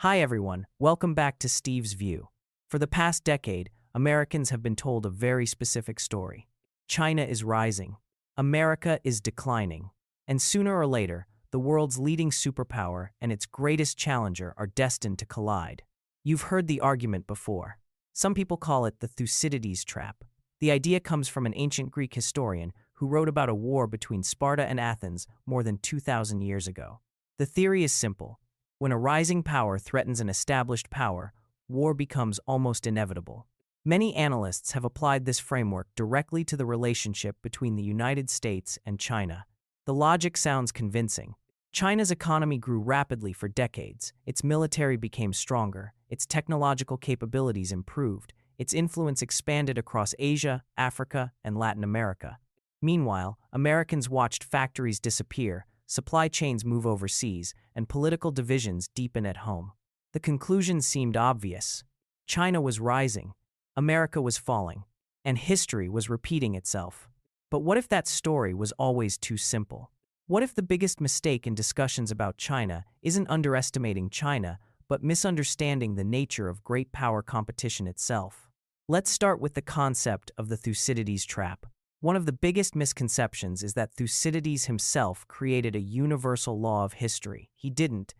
Hi everyone, welcome back to Steve's View. For the past decade, Americans have been told a very specific story. China is rising. America is declining. And sooner or later, the world's leading superpower and its greatest challenger are destined to collide. You've heard the argument before. Some people call it the Thucydides Trap. The idea comes from an ancient Greek historian who wrote about a war between Sparta and Athens more than 2,000 years ago. The theory is simple. When a rising power threatens an established power, war becomes almost inevitable. Many analysts have applied this framework directly to the relationship between the United States and China. The logic sounds convincing. China's economy grew rapidly for decades, its military became stronger, its technological capabilities improved, its influence expanded across Asia, Africa, and Latin America. Meanwhile, Americans watched factories disappear, supply chains move overseas, and political divisions deepen at home. The conclusion seemed obvious. China was rising, America was falling, and history was repeating itself. But what if that story was always too simple? What if the biggest mistake in discussions about China isn't underestimating China, but misunderstanding the nature of great power competition itself? Let's start with the concept of the Thucydides Trap. One of the biggest misconceptions is that Thucydides himself created a universal law of history. He didn't.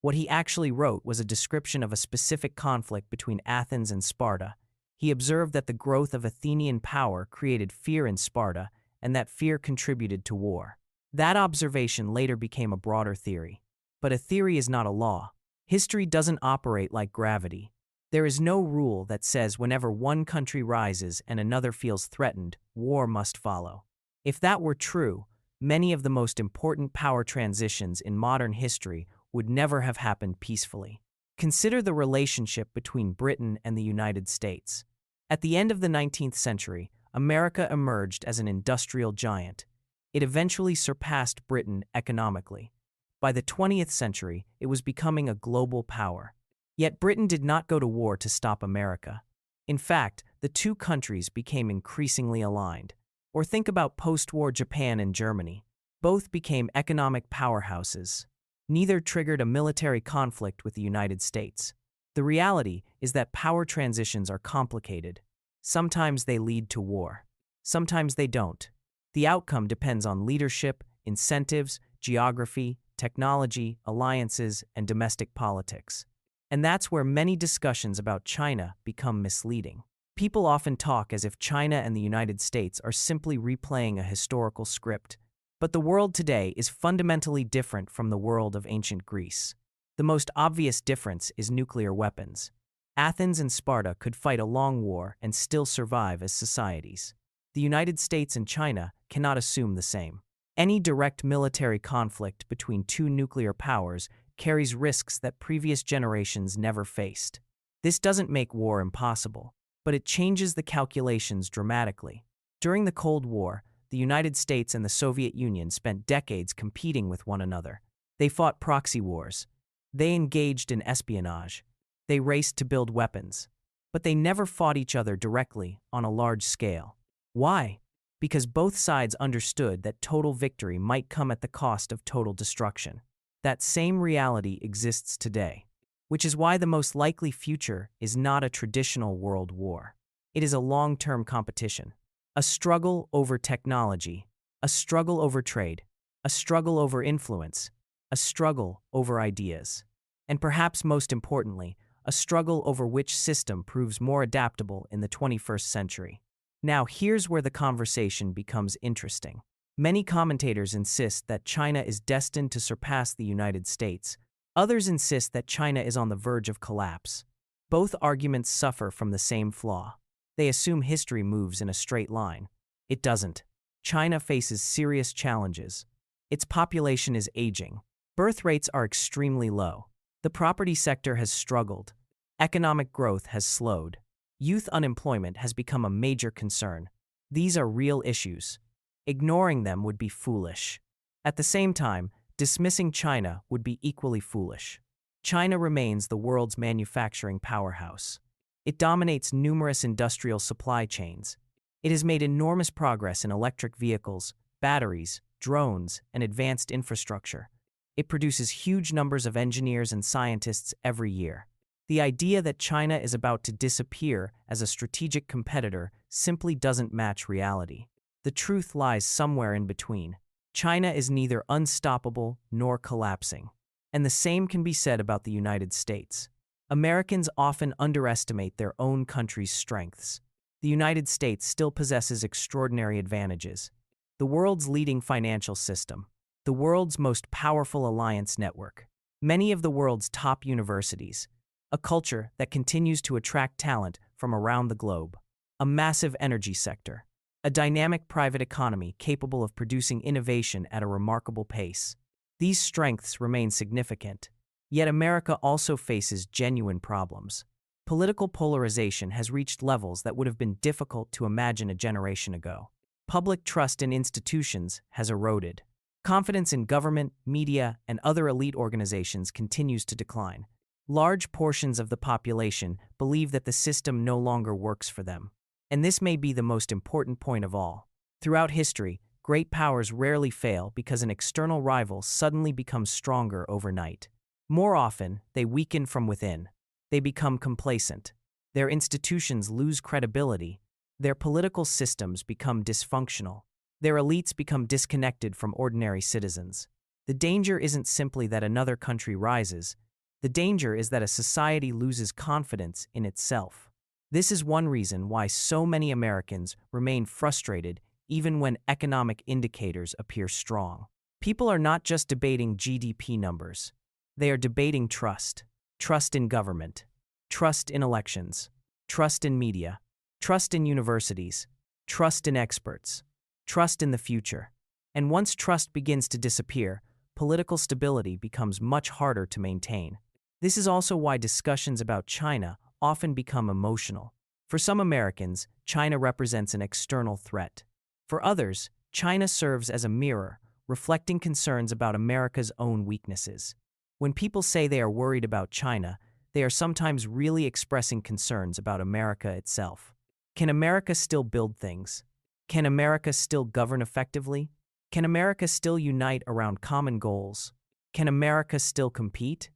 What he actually wrote was a description of a specific conflict between Athens and Sparta. He observed that the growth of Athenian power created fear in Sparta, and that fear contributed to war. That observation later became a broader theory. But a theory is not a law. History doesn't operate like gravity. There is no rule that says whenever one country rises and another feels threatened, war must follow. If that were true, many of the most important power transitions in modern history would never have happened peacefully. Consider the relationship between Britain and the United States. At the end of the 19th century, America emerged as an industrial giant. It eventually surpassed Britain economically. By the 20th century, it was becoming a global power. Yet Britain did not go to war to stop America. In fact, the two countries became increasingly aligned. Or think about post-war Japan and Germany. Both became economic powerhouses. Neither triggered a military conflict with the United States. The reality is that power transitions are complicated. Sometimes they lead to war. Sometimes they don't. The outcome depends on leadership, incentives, geography, technology, alliances, and domestic politics. And that's where many discussions about China become misleading. People often talk as if China and the United States are simply replaying a historical script. But the world today is fundamentally different from the world of ancient Greece. The most obvious difference is nuclear weapons. Athens and Sparta could fight a long war and still survive as societies. The United States and China cannot assume the same. Any direct military conflict between two nuclear powers carries risks that previous generations never faced. This doesn't make war impossible, but it changes the calculations dramatically. During the Cold War, the United States and the Soviet Union spent decades competing with one another. They fought proxy wars. They engaged in espionage. They raced to build weapons. But they never fought each other directly on a large scale. Why? Because both sides understood that total victory might come at the cost of total destruction. That same reality exists today, which is why the most likely future is not a traditional world war. It is a long-term competition, a struggle over technology, a struggle over trade, a struggle over influence, a struggle over ideas, and perhaps most importantly, a struggle over which system proves more adaptable in the 21st century. Now, here's where the conversation becomes interesting. Many commentators insist that China is destined to surpass the United States. Others insist that China is on the verge of collapse. Both arguments suffer from the same flaw. They assume history moves in a straight line. It doesn't. China faces serious challenges. Its population is aging. Birth rates are extremely low. The property sector has struggled. Economic growth has slowed. Youth unemployment has become a major concern. These are real issues. Ignoring them would be foolish. At the same time, dismissing China would be equally foolish. China remains the world's manufacturing powerhouse. It dominates numerous industrial supply chains. It has made enormous progress in electric vehicles, batteries, drones, and advanced infrastructure. It produces huge numbers of engineers and scientists every year. The idea that China is about to disappear as a strategic competitor simply doesn't match reality. The truth lies somewhere in between. China is neither unstoppable nor collapsing. And the same can be said about the United States. Americans often underestimate their own country's strengths. The United States still possesses extraordinary advantages. The world's leading financial system, the world's most powerful alliance network, many of the world's top universities, a culture that continues to attract talent from around the globe, a massive energy sector, a dynamic private economy capable of producing innovation at a remarkable pace. These strengths remain significant, yet America also faces genuine problems. Political polarization has reached levels that would have been difficult to imagine a generation ago. Public trust in institutions has eroded. Confidence in government, media, and other elite organizations continues to decline. Large portions of the population believe that the system no longer works for them. And this may be the most important point of all. Throughout history, great powers rarely fail because an external rival suddenly becomes stronger overnight. More often, they weaken from within. They become complacent. Their institutions lose credibility. Their political systems become dysfunctional. Their elites become disconnected from ordinary citizens. The danger isn't simply that another country rises. The danger is that a society loses confidence in itself. This is one reason why so many Americans remain frustrated even when economic indicators appear strong. People are not just debating GDP numbers. They are debating trust. Trust in government. Trust in elections. Trust in media. Trust in universities. Trust in experts. Trust in the future. And once trust begins to disappear, political stability becomes much harder to maintain. This is also why discussions about China often become emotional. For some Americans, China represents an external threat. For others, China serves as a mirror, reflecting concerns about America's own weaknesses. When people say they are worried about China, they are sometimes really expressing concerns about America itself. Can America still build things? Can America still govern effectively? Can America still unite around common goals? Can America still compete?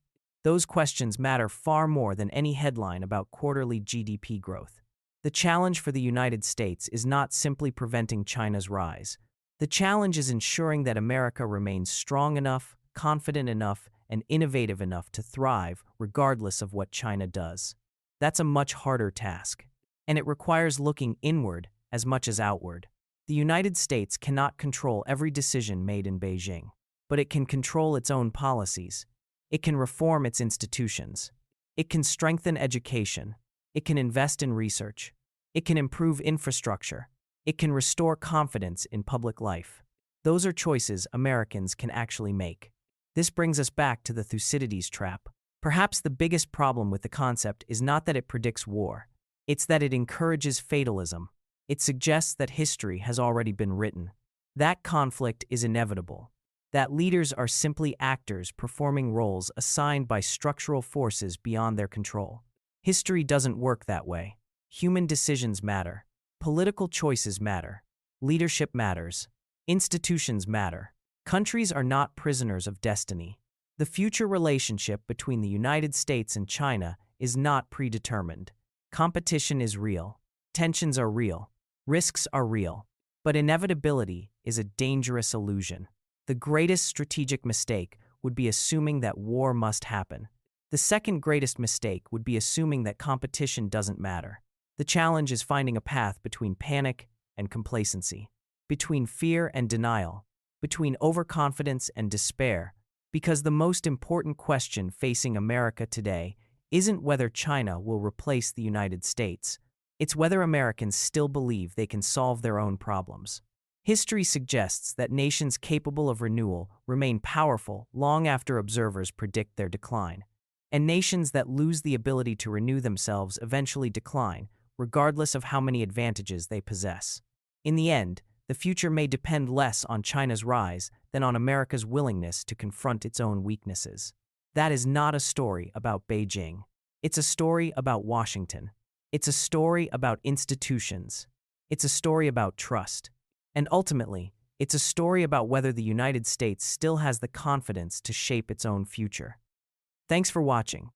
Those questions matter far more than any headline about quarterly GDP growth. The challenge for the United States is not simply preventing China's rise. The challenge is ensuring that America remains strong enough, confident enough, and innovative enough to thrive regardless of what China does. That's a much harder task, and it requires looking inward as much as outward. The United States cannot control every decision made in Beijing, but it can control its own policies. It can reform its institutions. It can strengthen education. It can invest in research. It can improve infrastructure. It can restore confidence in public life. Those are choices Americans can actually make. This brings us back to the Thucydides Trap. Perhaps the biggest problem with the concept is not that it predicts war. It's that it encourages fatalism. It suggests that history has already been written. That conflict is inevitable. That leaders are simply actors performing roles assigned by structural forces beyond their control. History doesn't work that way. Human decisions matter. Political choices matter. Leadership matters. Institutions matter. Countries are not prisoners of destiny. The future relationship between the United States and China is not predetermined. Competition is real. Tensions are real. Risks are real. But inevitability is a dangerous illusion. The greatest strategic mistake would be assuming that war must happen. The second greatest mistake would be assuming that competition doesn't matter. The challenge is finding a path between panic and complacency, between fear and denial, between overconfidence and despair, because the most important question facing America today isn't whether China will replace the United States. It's whether Americans still believe they can solve their own problems. History suggests that nations capable of renewal remain powerful long after observers predict their decline, and nations that lose the ability to renew themselves eventually decline, regardless of how many advantages they possess. In the end, the future may depend less on China's rise than on America's willingness to confront its own weaknesses. That is not a story about Beijing. It's a story about Washington. It's a story about institutions. It's a story about trust. And ultimately, It's a story about whether the United States still has the confidence to shape its own future. Thanks for watching.